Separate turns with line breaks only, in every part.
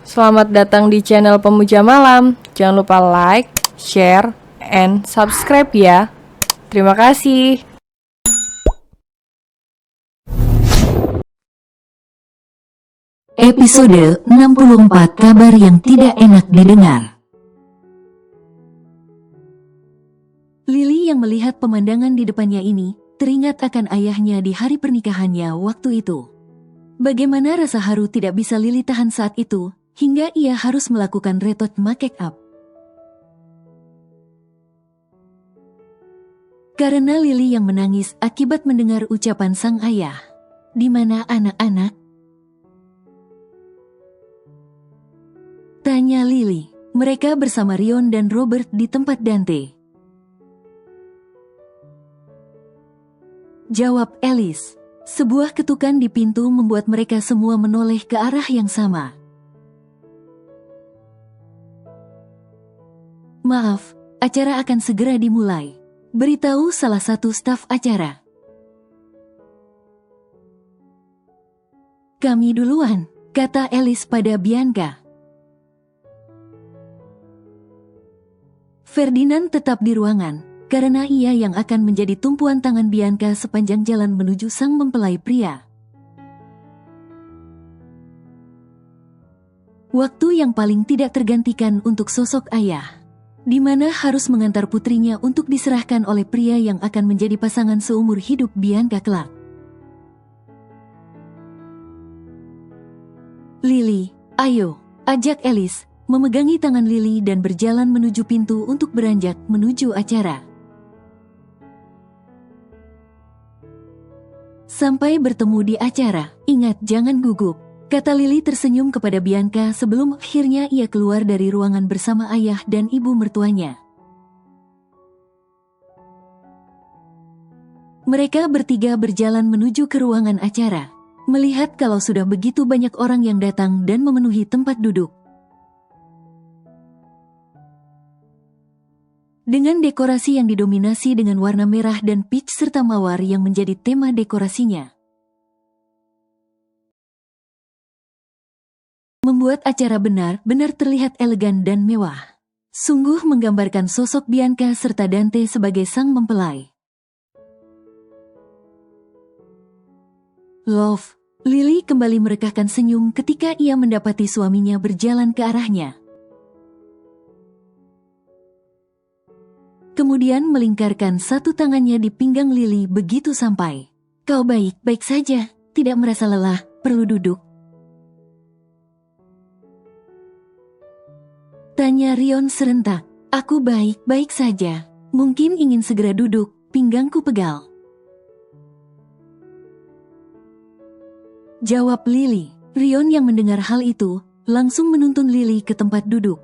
Selamat datang di channel Pemuja Malam. Jangan lupa like, share, and subscribe ya. Terima kasih.
Episode 64 Kabar yang tidak enak didengar. Lily yang melihat pemandangan di depannya ini, teringat akan ayahnya di hari pernikahannya waktu itu. Bagaimana rasa haru tidak bisa Lily tahan saat itu, hingga ia harus melakukan retouch make up. Karena Lily yang menangis akibat mendengar ucapan sang ayah. "Di mana anak-anak?" tanya Lily. Mereka bersama Rion dan Robert di tempat Dante. Jawab Alice. Sebuah ketukan di pintu membuat mereka semua menoleh ke arah yang sama. "Maaf, acara akan segera dimulai," beritahu salah satu staf acara. "Kami duluan," kata Alice pada Bianca. Ferdinand tetap di ruangan, karena ia yang akan menjadi tumpuan tangan Bianca sepanjang jalan menuju sang mempelai pria. Waktu yang paling tidak tergantikan untuk sosok ayah, di mana harus mengantar putrinya untuk diserahkan oleh pria yang akan menjadi pasangan seumur hidup Bianca kelak. "Lily, ayo," ajak Alice, memegangi tangan Lily dan berjalan menuju pintu untuk beranjak menuju acara. "Sampai bertemu di acara, ingat jangan gugup," kata Lily tersenyum kepada Bianca sebelum akhirnya ia keluar dari ruangan bersama ayah dan ibu mertuanya. Mereka bertiga berjalan menuju ke ruangan acara, melihat kalau sudah begitu banyak orang yang datang dan memenuhi tempat duduk. Dengan dekorasi yang didominasi dengan warna merah dan peach serta mawar yang menjadi tema dekorasinya, membuat acara benar-benar terlihat elegan dan mewah. Sungguh menggambarkan sosok Bianca serta Dante sebagai sang mempelai. "Love," Lily kembali merekahkan senyum ketika ia mendapati suaminya berjalan ke arahnya. Kemudian melingkarkan satu tangannya di pinggang Lily begitu sampai. "Kau baik-baik saja, tidak merasa lelah, perlu duduk?" tanya Rion serentak. "Aku baik-baik saja, mungkin ingin segera duduk, pinggangku pegal," jawab Lily. Rion yang mendengar hal itu, langsung menuntun Lily ke tempat duduk,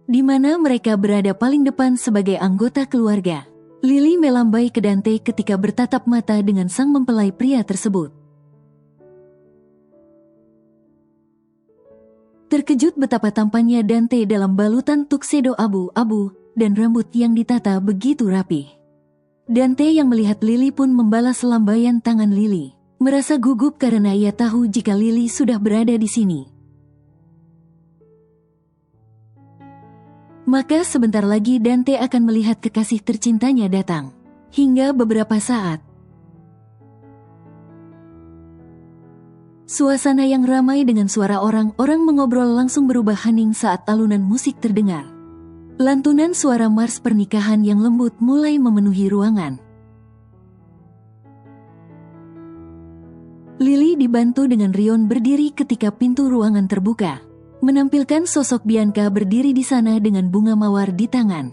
di mana mereka berada paling depan sebagai anggota keluarga. Lily melambai ke Dante ketika bertatap mata dengan sang mempelai pria tersebut. Terkejut betapa tampannya Dante dalam balutan tuxedo abu-abu dan rambut yang ditata begitu rapi. Dante yang melihat Lily pun membalas lambaian tangan Lily, merasa gugup karena ia tahu jika Lily sudah berada di sini. Maka sebentar lagi Dante akan melihat kekasih tercintanya datang. Hingga beberapa saat, suasana yang ramai dengan suara orang-orang mengobrol langsung berubah hening saat alunan musik terdengar. Lantunan suara mars pernikahan yang lembut mulai memenuhi ruangan. Lily dibantu dengan Rion berdiri ketika pintu ruangan terbuka, menampilkan sosok Bianca berdiri di sana dengan bunga mawar di tangan.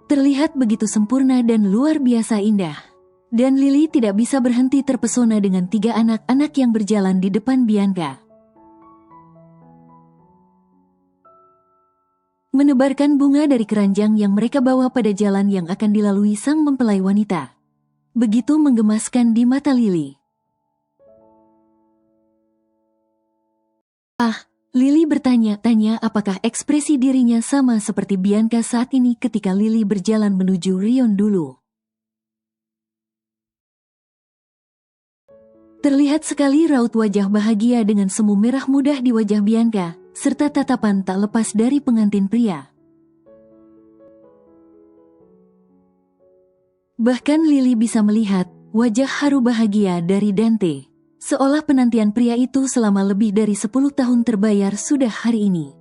Terlihat begitu sempurna dan luar biasa indah. Dan Lily tidak bisa berhenti terpesona dengan tiga anak-anak yang berjalan di depan Bianca, menebarkan bunga dari keranjang yang mereka bawa pada jalan yang akan dilalui sang mempelai wanita. Begitu menggemaskan di mata Lily. Lily bertanya-tanya apakah ekspresi dirinya sama seperti Bianca saat ini ketika Lily berjalan menuju Rion dulu. Terlihat sekali raut wajah bahagia dengan semu merah mudah di wajah Bianca, serta tatapan tak lepas dari pengantin pria. Bahkan Lily bisa melihat wajah haru bahagia dari Dante. Seolah penantian pria itu selama lebih dari 10 tahun terbayar sudah hari ini.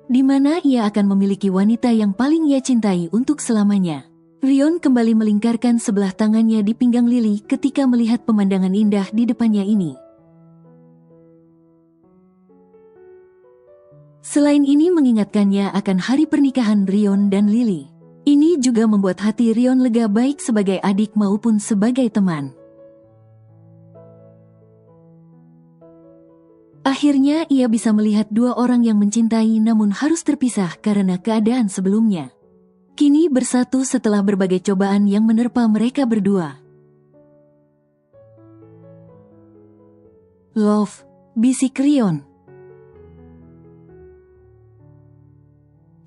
Di mana ia akan memiliki wanita yang paling ia cintai untuk selamanya. Rion kembali melingkarkan sebelah tangannya di pinggang Lily ketika melihat pemandangan indah di depannya ini. Selain ini mengingatkannya akan hari pernikahan Rion dan Lily. Ini juga membuat hati Rion lega baik sebagai adik maupun sebagai teman. Akhirnya ia bisa melihat dua orang yang mencintai namun harus terpisah karena keadaan sebelumnya. Kini bersatu setelah berbagai cobaan yang menerpa mereka berdua. Love, bisik Rion.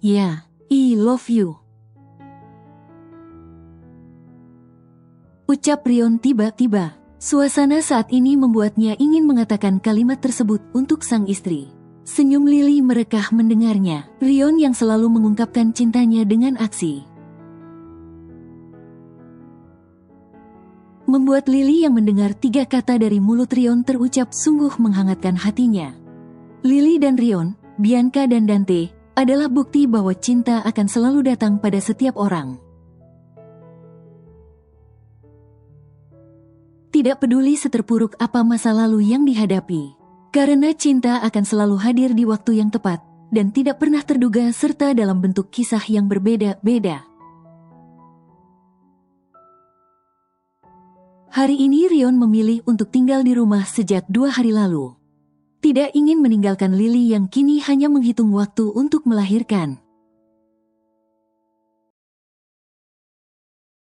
Ya, I love you. Ucap Rion tiba-tiba. Suasana saat ini membuatnya ingin mengatakan kalimat tersebut untuk sang istri. Senyum Lily merekah mendengarnya. Rion yang selalu mengungkapkan cintanya dengan aksi. Membuat Lily yang mendengar 3 kata dari mulut Rion terucap sungguh menghangatkan hatinya. Lily dan Rion, Bianca dan Dante, adalah bukti bahwa cinta akan selalu datang pada setiap orang. Tidak peduli seterpuruk apa masa lalu yang dihadapi. Karena cinta akan selalu hadir di waktu yang tepat, dan tidak pernah terduga serta dalam bentuk kisah yang berbeda-beda. Hari ini Rion memilih untuk tinggal di rumah sejak 2 hari lalu. Tidak ingin meninggalkan Lily yang kini hanya menghitung waktu untuk melahirkan.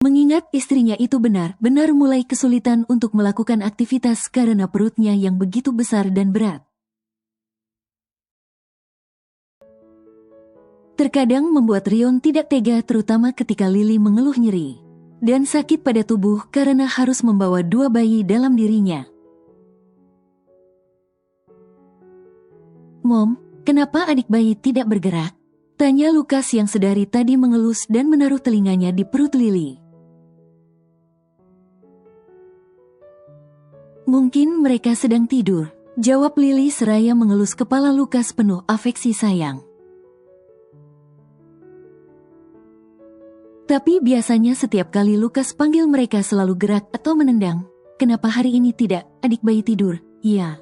Mengingat istrinya itu benar-benar mulai kesulitan untuk melakukan aktivitas karena perutnya yang begitu besar dan berat. Terkadang membuat Rion tidak tega terutama ketika Lily mengeluh nyeri dan sakit pada tubuh karena harus membawa 2 bayi dalam dirinya. Mom, kenapa adik bayi tidak bergerak? Tanya Lukas yang sedari tadi mengelus dan menaruh telinganya di perut Lily. Mungkin mereka sedang tidur, jawab Lily seraya mengelus kepala Lukas penuh afeksi sayang. Tapi biasanya setiap kali Lukas panggil mereka selalu gerak atau menendang. Kenapa hari ini tidak, adik bayi tidur? Iya.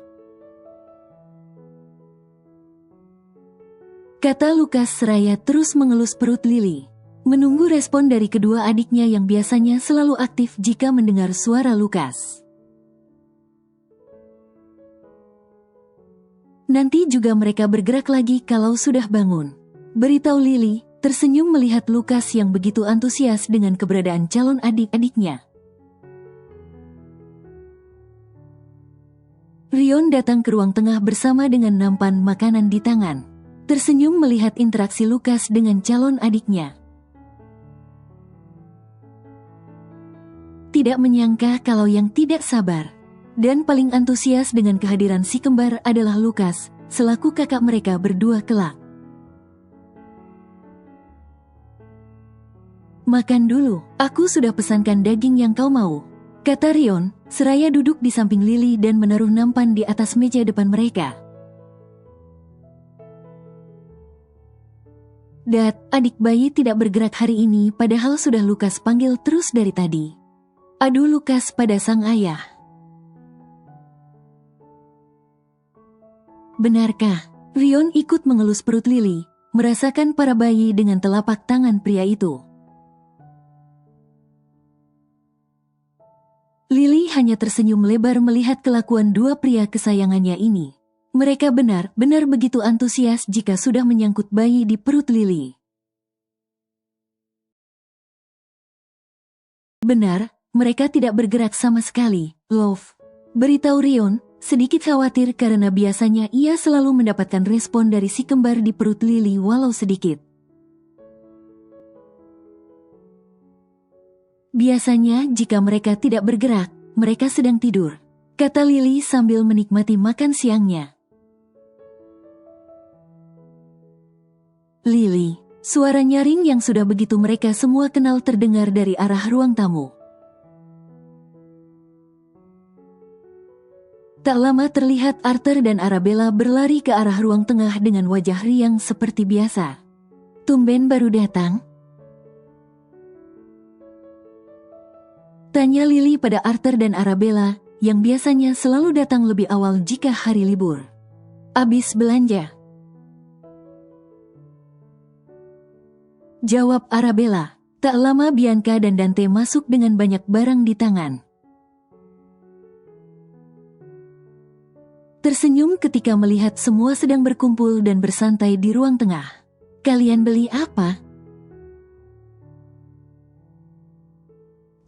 Kata Lukas seraya terus mengelus perut Lily. Menunggu respon dari kedua adiknya yang biasanya selalu aktif jika mendengar suara Lukas. Nanti juga mereka bergerak lagi kalau sudah bangun. Beritahu Lily, tersenyum melihat Lukas yang begitu antusias dengan keberadaan calon adik-adiknya. Rion datang ke ruang tengah bersama dengan nampan makanan di tangan. Tersenyum melihat interaksi Lukas dengan calon adiknya. Tidak menyangka kalau yang tidak sabar dan paling antusias dengan kehadiran si kembar adalah Lukas, selaku kakak mereka berdua kelak. Makan dulu, aku sudah pesankan daging yang kau mau, kata Rion, seraya duduk di samping Lily dan menaruh nampan di atas meja depan mereka. Dad, adik bayi tidak bergerak hari ini padahal sudah Lukas panggil terus dari tadi. Adu Lukas pada sang ayah. Benarkah? Rion ikut mengelus perut Lily, merasakan para bayi dengan telapak tangan pria itu. Lily hanya tersenyum lebar melihat kelakuan dua pria kesayangannya ini. Mereka benar-benar begitu antusias jika sudah menyangkut bayi di perut Lily. Benar, mereka tidak bergerak sama sekali, Love. Beritahu Rion, sedikit khawatir karena biasanya ia selalu mendapatkan respon dari si kembar di perut Lily walau sedikit. Biasanya jika mereka tidak bergerak, mereka sedang tidur, kata Lily sambil menikmati makan siangnya. Lily, suara nyaring yang sudah begitu mereka semua kenal terdengar dari arah ruang tamu. Tak lama terlihat Arthur dan Arabella berlari ke arah ruang tengah dengan wajah riang seperti biasa. Tumben baru datang? Tanya Lily pada Arthur dan Arabella, yang biasanya selalu datang lebih awal jika hari libur. Abis belanja, jawab Arabella. Tak lama Bianca dan Dante masuk dengan banyak barang di tangan. Tersenyum ketika melihat semua sedang berkumpul dan bersantai di ruang tengah. Kalian beli apa?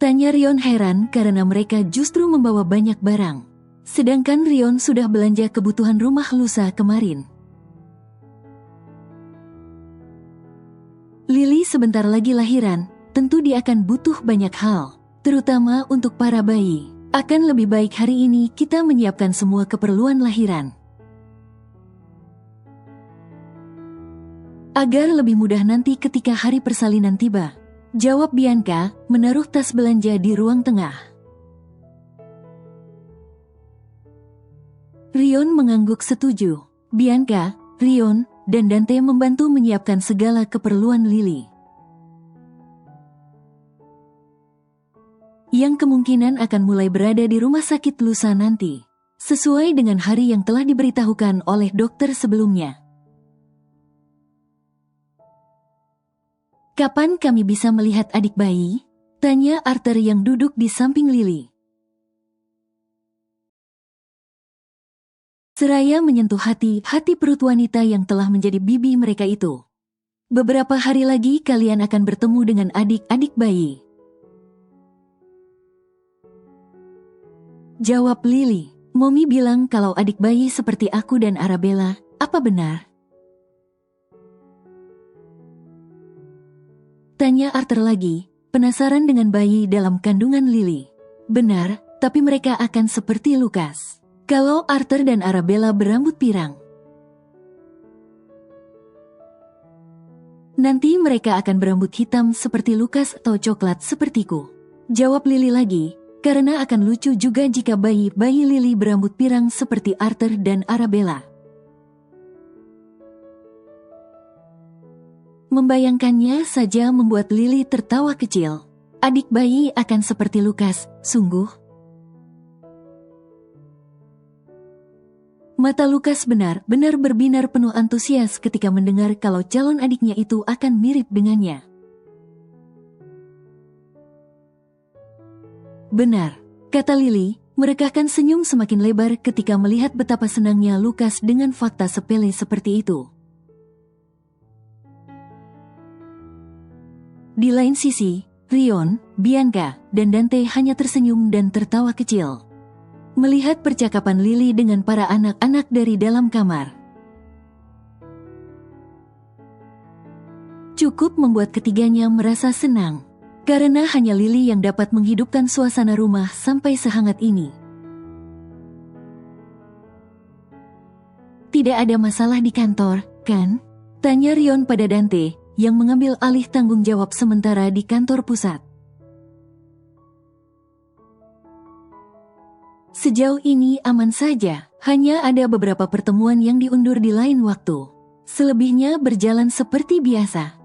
Tanya Rion heran karena mereka justru membawa banyak barang. Sedangkan Rion sudah belanja kebutuhan rumah lusa kemarin. Lily sebentar lagi lahiran, tentu dia akan butuh banyak hal, terutama untuk para bayi. Akan lebih baik hari ini kita menyiapkan semua keperluan lahiran. Agar lebih mudah nanti ketika hari persalinan tiba, jawab Bianca, menaruh tas belanja di ruang tengah. Rion mengangguk setuju. Bianca, Rion, dan Dante membantu menyiapkan segala keperluan Lily, yang kemungkinan akan mulai berada di rumah sakit lusa nanti, sesuai dengan hari yang telah diberitahukan oleh dokter sebelumnya. Kapan kami bisa melihat adik bayi? Tanya Arthur yang duduk di samping Lily. Seraya menyentuh hati perut wanita yang telah menjadi bibi mereka itu. Beberapa hari lagi kalian akan bertemu dengan adik-adik bayi, jawab Lily. Mommy bilang kalau adik bayi seperti aku dan Arabella, apa benar? Tanya Arthur lagi, penasaran dengan bayi dalam kandungan Lily. Benar, tapi mereka akan seperti Lucas. Kalau Arthur dan Arabella berambut pirang, nanti mereka akan berambut hitam seperti Lucas atau coklat sepertiku, jawab Lily lagi. Karena akan lucu juga jika bayi Lily berambut pirang seperti Arthur dan Arabella. Membayangkannya saja membuat Lily tertawa kecil. Adik bayi akan seperti Lucas, sungguh. Mata Lucas benar-benar berbinar penuh antusias ketika mendengar kalau calon adiknya itu akan mirip dengannya. Benar, kata Lily, merekahkan senyum semakin lebar ketika melihat betapa senangnya Lucas dengan fakta sepele seperti itu. Di lain sisi, Rion, Bianca, dan Dante hanya tersenyum dan tertawa kecil melihat percakapan Lily dengan para anak-anak dari dalam kamar. Cukup membuat ketiganya merasa senang, karena hanya Lily yang dapat menghidupkan suasana rumah sampai sehangat ini. Tidak ada masalah di kantor, kan? Tanya Rion pada Dante, yang mengambil alih tanggung jawab sementara di kantor pusat. Sejauh ini aman saja, hanya ada beberapa pertemuan yang diundur di lain waktu. Selebihnya berjalan seperti biasa,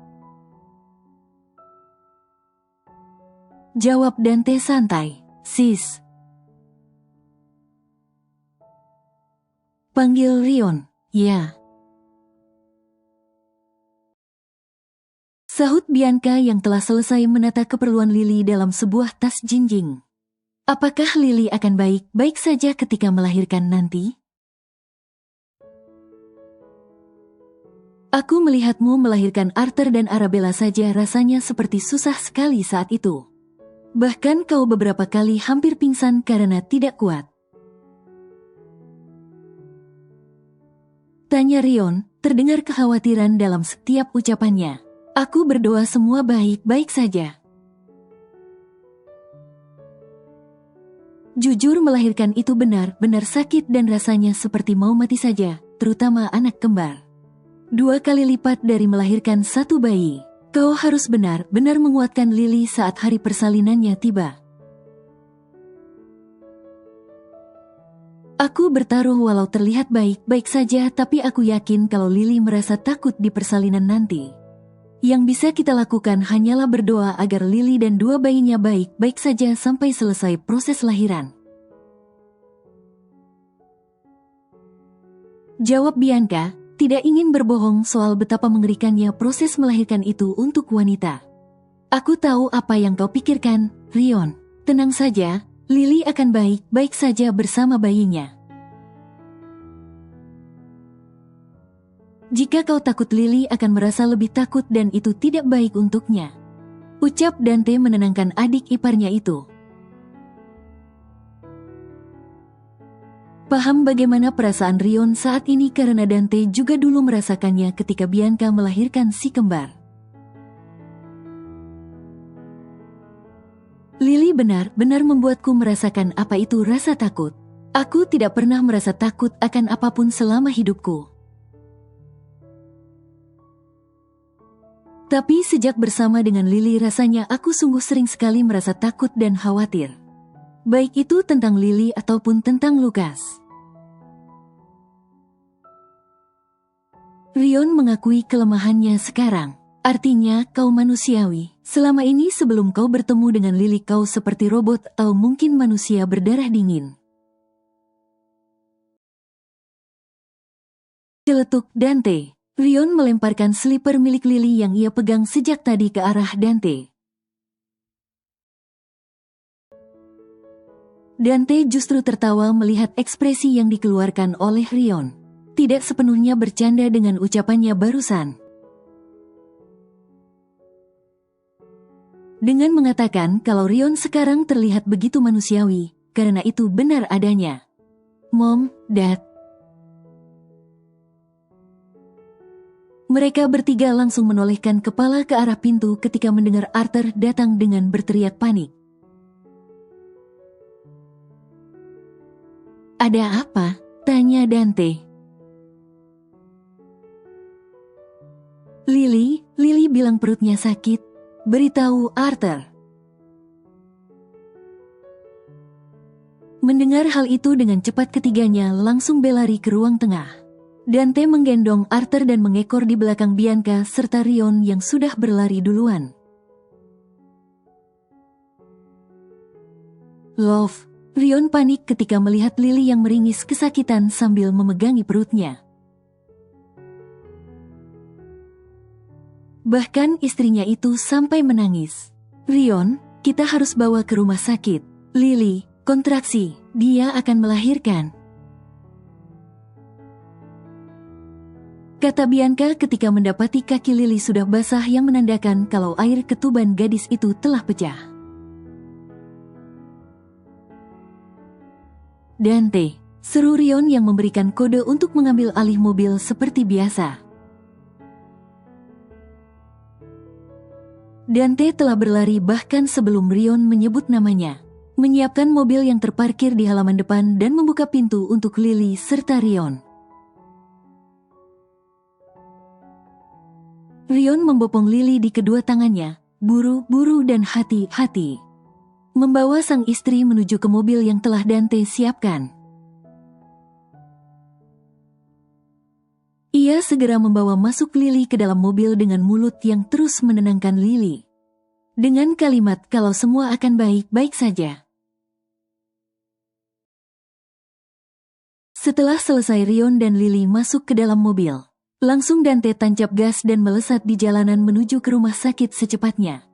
jawab Dante santai. Sis, panggil Rion. Ya, sahut Bianca yang telah selesai menata keperluan Lily dalam sebuah tas jinjing. Apakah Lily akan baik-baik saja ketika melahirkan nanti? Aku melihatmu melahirkan Arthur dan Arabella saja rasanya seperti susah sekali saat itu. Bahkan kau beberapa kali hampir pingsan karena tidak kuat. Tanya Rion, terdengar kekhawatiran dalam setiap ucapannya. Aku berdoa semua baik-baik saja. Jujur melahirkan itu benar-benar sakit dan rasanya seperti mau mati saja, terutama anak kembar. 2 kali lipat dari melahirkan satu bayi. Kau harus benar-benar menguatkan Lily saat hari persalinannya tiba. Aku bertaruh walau terlihat baik-baik saja, tapi aku yakin kalau Lily merasa takut di persalinan nanti. Yang bisa kita lakukan hanyalah berdoa agar Lily dan 2 bayinya baik-baik saja sampai selesai proses lahiran. Jawab Bianca, tidak ingin berbohong soal betapa mengerikannya proses melahirkan itu untuk wanita. Aku tahu apa yang kau pikirkan, Rion. Tenang saja, Lily akan baik-baik saja bersama bayinya. Jika kau takut, Lily akan merasa lebih takut dan itu tidak baik untuknya. Ucap Dante menenangkan adik iparnya itu. Paham bagaimana perasaan Rion saat ini karena Dante juga dulu merasakannya ketika Bianca melahirkan si kembar. Lily benar-benar membuatku merasakan apa itu rasa takut. Aku tidak pernah merasa takut akan apapun selama hidupku. Tapi sejak bersama dengan Lily rasanya aku sungguh sering sekali merasa takut dan khawatir. Baik itu tentang Lily ataupun tentang Lucas. Rion mengakui kelemahannya sekarang. Artinya kau manusiawi. Selama ini sebelum kau bertemu dengan Lily kau seperti robot atau mungkin manusia berdarah dingin. Celetuk Dante. Rion melemparkan slipper milik Lily yang ia pegang sejak tadi ke arah Dante. Dante justru tertawa melihat ekspresi yang dikeluarkan oleh Rion. Tidak sepenuhnya bercanda dengan ucapannya barusan. Dengan mengatakan kalau Rion sekarang terlihat begitu manusiawi, karena itu benar adanya. Mom, Dad. Mereka bertiga langsung menolehkan kepala ke arah pintu ketika mendengar Arthur datang dengan berteriak panik. Ada apa? Tanya Dante. Lily bilang perutnya sakit. Beritahu Arthur. Mendengar hal itu dengan cepat ketiganya langsung berlari ke ruang tengah. Dante menggendong Arthur dan mengekor di belakang Bianca serta Rion yang sudah berlari duluan. Love. Rion panik ketika melihat Lily yang meringis kesakitan sambil memegangi perutnya. Bahkan istrinya itu sampai menangis. Rion, kita harus bawa ke rumah sakit. Lily, kontraksi, dia akan melahirkan. Kata Bianca ketika mendapati kaki Lily sudah basah yang menandakan kalau air ketuban gadis itu telah pecah. Dante, seru Rion yang memberikan kode untuk mengambil alih mobil seperti biasa. Dante telah berlari bahkan sebelum Rion menyebut namanya. Menyiapkan mobil yang terparkir di halaman depan dan membuka pintu untuk Lily serta Rion. Rion membopong Lily di kedua tangannya, buru-buru dan hati-hati. Membawa sang istri menuju ke mobil yang telah Dante siapkan. Ia segera membawa masuk Lily ke dalam mobil dengan mulut yang terus menenangkan Lily. Dengan kalimat kalau semua akan baik-baik saja. Setelah selesai Rion dan Lily masuk ke dalam mobil, langsung Dante tancap gas dan melesat di jalanan menuju ke rumah sakit secepatnya.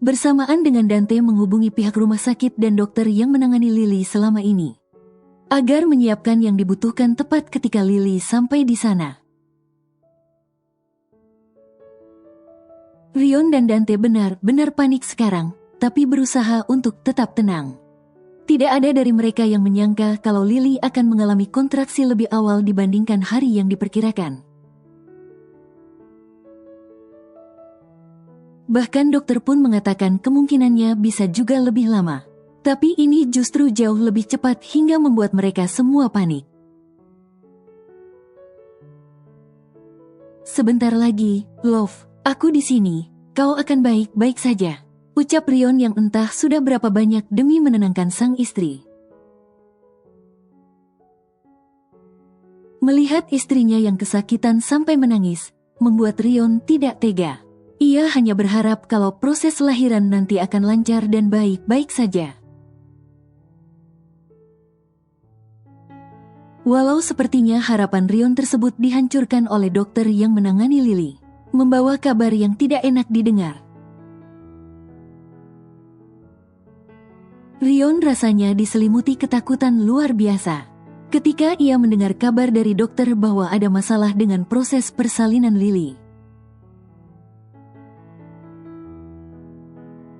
Bersamaan dengan Dante menghubungi pihak rumah sakit dan dokter yang menangani Lily selama ini, agar menyiapkan yang dibutuhkan tepat ketika Lily sampai di sana. Rion dan Dante benar-benar panik sekarang, tapi berusaha untuk tetap tenang. Tidak ada dari mereka yang menyangka kalau Lily akan mengalami kontraksi lebih awal dibandingkan hari yang diperkirakan. Bahkan dokter pun mengatakan kemungkinannya bisa juga lebih lama. Tapi ini justru jauh lebih cepat hingga membuat mereka semua panik. Sebentar lagi, Love, aku di sini. Kau akan baik-baik saja. Ucap Rion yang entah sudah berapa banyak demi menenangkan sang istri. Melihat istrinya yang kesakitan sampai menangis, membuat Rion tidak tega. Ia hanya berharap kalau proses lahiran nanti akan lancar dan baik-baik saja. Walau sepertinya harapan Rion tersebut dihancurkan oleh dokter yang menangani Lily, membawa kabar yang tidak enak didengar. Rion rasanya diselimuti ketakutan luar biasa ketika ia mendengar kabar dari dokter bahwa ada masalah dengan proses persalinan Lily.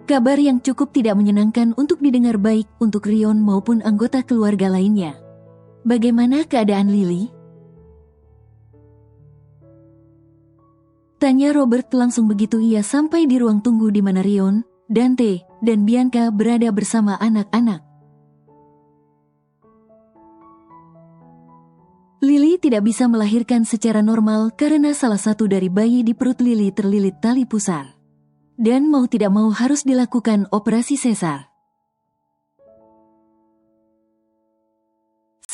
Kabar yang cukup tidak menyenangkan untuk didengar baik untuk Rion maupun anggota keluarga lainnya. Bagaimana keadaan Lily? Tanya Robert langsung begitu ia sampai di ruang tunggu di mana Rion, Dante, dan Bianca berada bersama anak-anak. Lily tidak bisa melahirkan secara normal karena salah satu dari bayi di perut Lily terlilit tali pusar. Dan mau tidak mau harus dilakukan operasi sesar.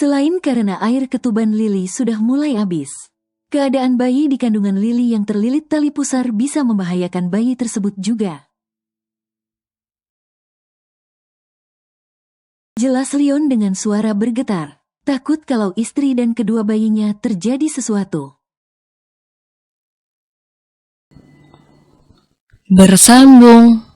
Selain karena air ketuban Lily sudah mulai habis, keadaan bayi di kandungan Lily yang terlilit tali pusar bisa membahayakan bayi tersebut juga. Jelas Rion dengan suara bergetar, takut kalau istri dan kedua bayinya terjadi sesuatu.
Bersambung.